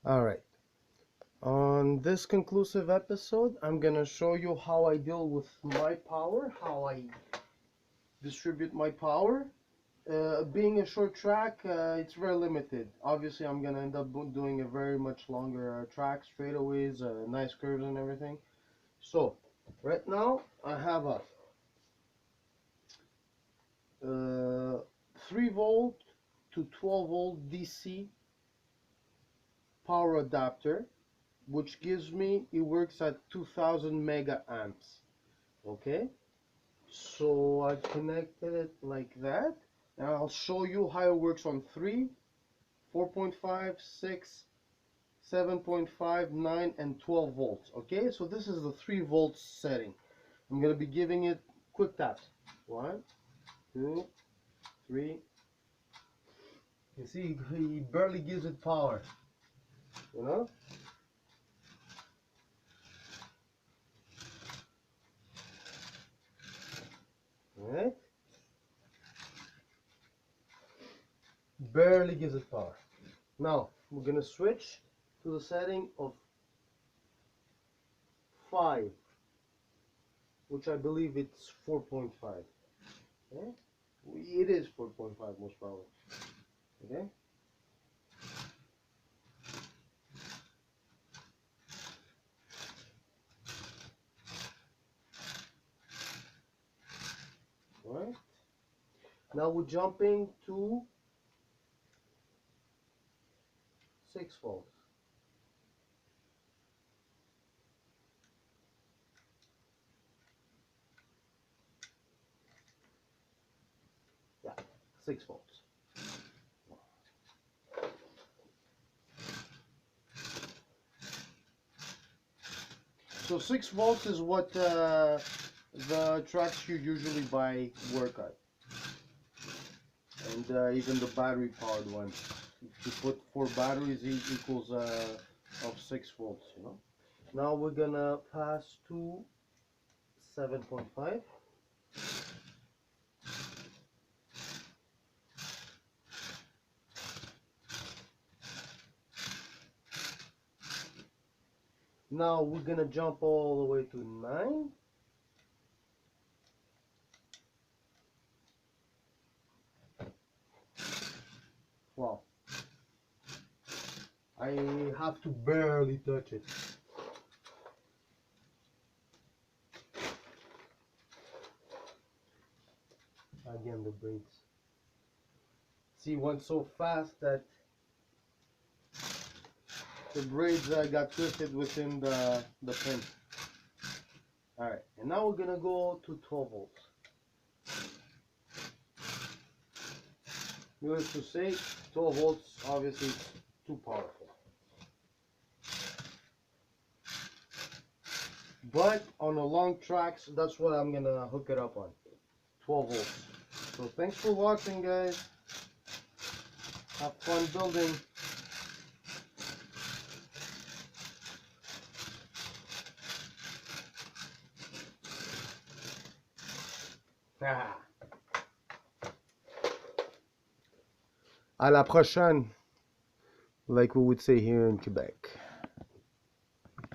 Alright, on this conclusive episode, I'm gonna show you how I deal with my power, how I distribute my power. Being a short track, it's very limited. Obviously, I'm gonna end up doing a very much longer track, straightaways, nice curves and everything. So, right now, I have a 3 volt to 12 volt DC power adapter, which gives me, it works at 2000 mega amps. Okay, so I connected it like that, and I'll show you how it works on 3, 4.5, 6, 7.5, 9, and 12 volts. Okay, so this is the 3 volts setting. I'm going to be giving it quick taps. 1, 2, 3. You see, he barely gives it power, you know? Alright? Barely gives it power. Now, we're going to switch to the setting of 5, which I believe it's 4.5. Okay? It is 4.5 most probably. Okay? Alright? Now we're jumping to 6 volts. Yeah, 6 volts. So 6 volts is what the tracks you usually buy work at. And even the battery powered ones. If you put 4 batteries, it equals of 6 volts, you know. Now we're gonna pass to 7.5. Now we're gonna jump all the way to 9. Wow. I have to barely touch it. Again, the brakes. See, went so fast that the braids got twisted within the pin. Alright, and now we're gonna go to 12 volts. Needless to say, 12 volts obviously is too powerful. But on the long tracks, that's what I'm gonna hook it up on. 12 volts. So thanks for watching, guys. Have fun building. À la prochaine, like we would say here in Quebec.